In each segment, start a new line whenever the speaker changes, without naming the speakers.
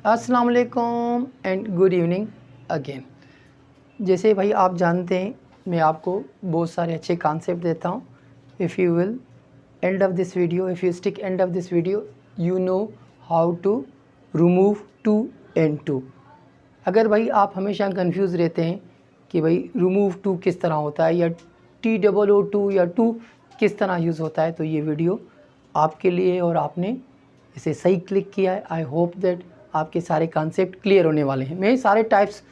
अस्सलाम वालेकुम and good evening again. जैसे भाई आप जानते हैं मैं आपको बहुत सारे अच्छे कॉन्सेप्ट देता हूँ। If you will end of this video, if you stick end of this video, you know how to remove too and to. अगर भाई आप हमेशा कंफ्यूज रहते हैं कि भाई रिमूव टू किस तरह होता है या TOO2 या टू किस तरह यूज़ होता है, तो ये वीडियो आपके लिए और आपने इसे सही क्लिक किया है। आई होप दैट आपके सारे कॉन्सेप्ट क्लियर होने वाले हैं। मैं सारे टाइप्स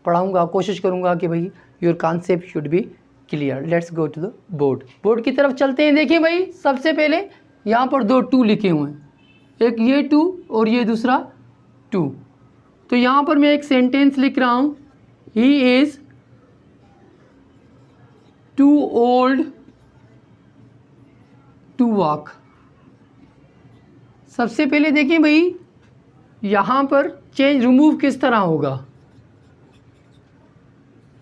पढ़ाऊंगा, कोशिश करूंगा कि भाई your concept should be clear. Let's go to the board की तरफ चलते हैं। देखिए भाई, सबसे पहले यहाँ पर दो टू लिखे हुए हैं, एक ये टू और ये दूसरा टू। तो यहाँ पर मैं एक सेंटेंस लिख रहा हूँ, he is too old to walk. सबसे पहले देखें भाई, यहाँ पर चेंज रिमूव किस तरह होगा।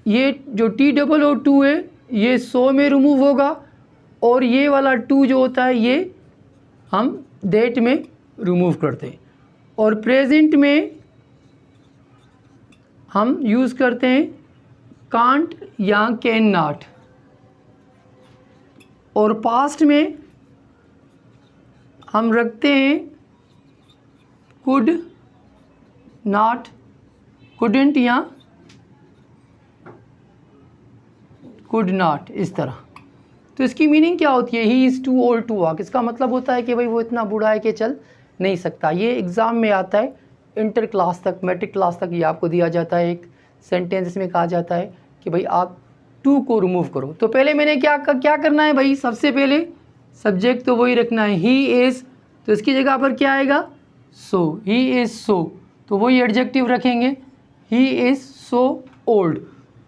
ये जो TOO2 है ये 100 में रिमूव होगा और ये वाला टू जो होता है ये हम डेट में रिमूव करते हैं। और प्रेजेंट में हम यूज़ करते हैं कांट या कैन नॉट। और पास्ट में हम रखते हैं कुड नॉट, कुडंट या कुड नॉट, इस तरह। तो इसकी मीनिंग क्या होती है, he is too old to walk. इसका मतलब होता है कि भाई वो इतना बूढ़ा है कि चल नहीं सकता। ये एग्ज़ाम में आता है, इंटर क्लास तक, मैट्रिक क्लास तक ये आपको दिया जाता है। एक सेंटेंस इसमें कहा जाता है कि भाई आप टू को रिमूव करो। तो पहले मैंने क्या करना है भाई, सबसे पहले सब्जेक्ट तो वही रखना है, ही इज़। तो इसकी जगह पर क्या आएगा, सो, ही इज़ सो। तो वही एडजेक्टिव रखेंगे, ही इज़ सो ओल्ड।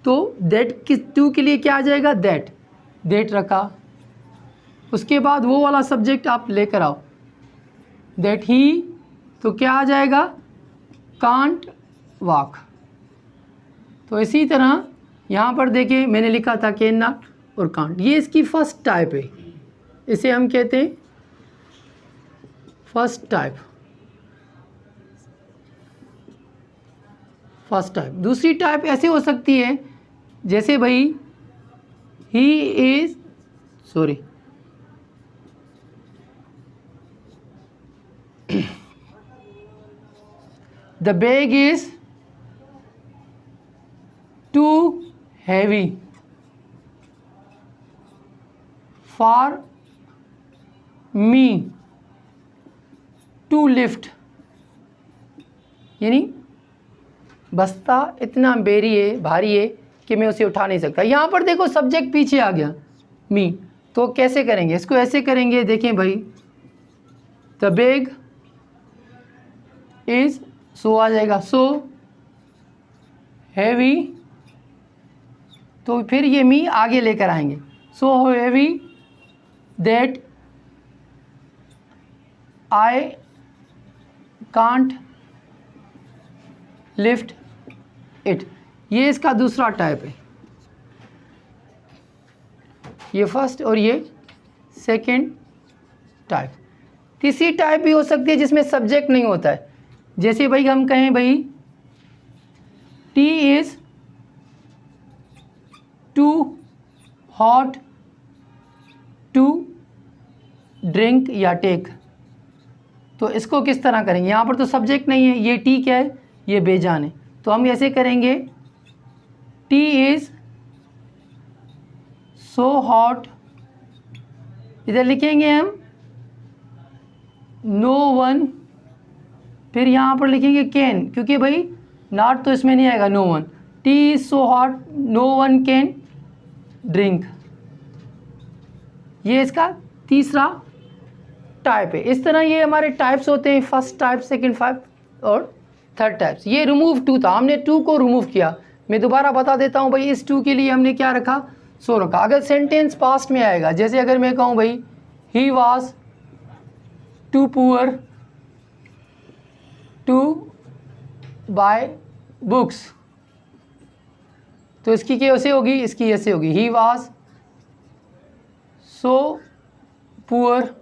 तो दैट किस टू के लिए क्या आ जाएगा, दैट रखा। उसके बाद वो वाला सब्जेक्ट आप लेकर आओ, दैट ही, तो क्या आ जाएगा, कांट वॉक। तो इसी तरह यहाँ पर देखिए मैंने लिखा था कैन नॉट और कांट। ये इसकी फर्स्ट टाइप है, इसे हम कहते हैं फर्स्ट टाइप। दूसरी टाइप ऐसे हो सकती है, जैसे भाई he is, sorry, the bag is too heavy for me to lift. यानी बस्ता इतना भारी है कि मैं उसे उठा नहीं सकता। यहाँ पर देखो सब्जेक्ट पीछे आ गया, मी। तो कैसे करेंगे इसको, ऐसे करेंगे, देखें भाई, द बैग इज़, सो आ जाएगा, सो हैवी। तो फिर ये मी आगे लेकर आएंगे, so heavy that I can't lift it. ये इसका दूसरा टाइप है, ये फर्स्ट और ये सेकंड टाइप। तीसरी टाइप भी हो सकती है जिसमें सब्जेक्ट नहीं होता है, जैसे भाई हम कहें भाई tea is too hot to drink या टेक। तो इसको किस तरह करेंगे, यहाँ पर तो सब्जेक्ट नहीं है, ये टी क्या है, ये बेजान है। तो हम ऐसे करेंगे, टी इज़ सो हॉट, इधर लिखेंगे हम नो वन, फिर यहाँ पर लिखेंगे कैन, क्योंकि भाई नॉट तो इसमें नहीं आएगा, no one. Tea is so hot no one can drink. ये इसका तीसरा टाइप है। इस तरह ये हमारे टाइप्स होते हैं, फर्स्ट टाइप, सेकंड टाइप और थर्ड टाइप्स। ये रिमूव टू था, हमने टू को रिमूव किया। मैं दोबारा बता देता हूँ भाई, इस टू के लिए हमने क्या रखा, सो रखा। अगर सेंटेंस पास्ट में आएगा, जैसे अगर मैं कहूँ भाई he was too poor to buy books, तो इसकी कैसे होगी, इसकी ऐसे होगी, he was so poor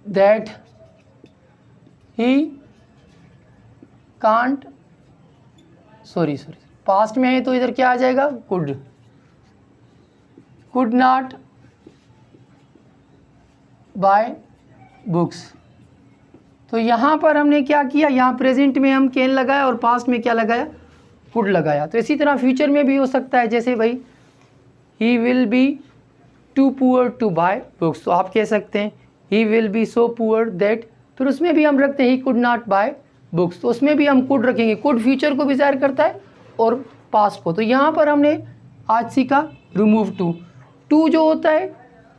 that he can't, sorry past में है तो इधर क्या आ जाएगा, कुड नॉट बाय बुक्स। तो यहाँ पर हमने क्या किया, यहाँ प्रेजेंट में हम कैन लगाया और पास्ट में क्या लगाया, कुड लगाया। तो इसी तरह फ्यूचर में भी हो सकता है, जैसे भाई he will be too poor to buy books, तो आप कह सकते हैं he will be so poor that, फिर उसमें भी हम रखते हैं he could not buy books, तो उसमें भी हम कुड रखेंगे। कुड फ्यूचर को भी ज़ाहिर करता है और पास्ट को। तो यहाँ पर हमने आज सीखा रिमूव टू जो होता है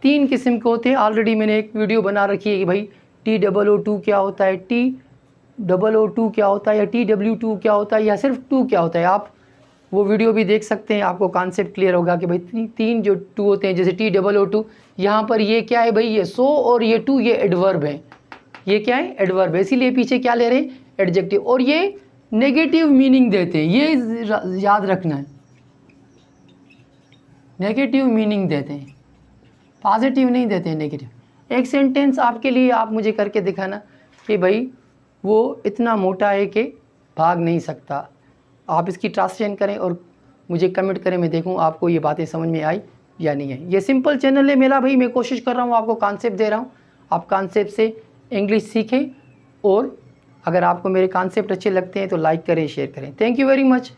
3 किस्म के होते हैं। ऑलरेडी मैंने एक वीडियो बना रखी है कि भाई TOO2 क्या होता है, TOO2 क्या होता है, या TW2 क्या होता है, या सिर्फ 2 क्या होता है। आप वो वीडियो भी देख सकते हैं, आपको कॉन्सेप्ट क्लियर होगा कि भाई 3 जो 2 होते हैं, जैसे TOO2 यहाँ पर ये क्या है भाई, ये सो और ये टू, ये एडवर्ब है, ये क्या है, एडवर्ब है, इसीलिए पीछे क्या ले रहे हैं, एडजेक्टिव। और ये नेगेटिव मीनिंग देते हैं, ये याद रखना है, नेगेटिव मीनिंग देते हैं, पॉजिटिव नहीं देते हैं, नेगेटिव। एक सेंटेंस आपके लिए, आप मुझे करके दिखाना कि भाई वो इतना मोटा है कि भाग नहीं सकता। आप इसकी ट्रांसलेशन करें और मुझे कमेंट करें, मैं देखूं आपको ये बातें समझ में आई या नहीं है। ये सिंपल चैनल है मेरा भाई, मैं कोशिश कर रहा हूँ आपको कॉन्सेप्ट दे रहा हूँ, आप कॉन्सेप्ट से इंग्लिश सीखें। और अगर आपको मेरे कॉन्सेप्ट अच्छे लगते हैं तो लाइक करें, शेयर करें। Thank you very much.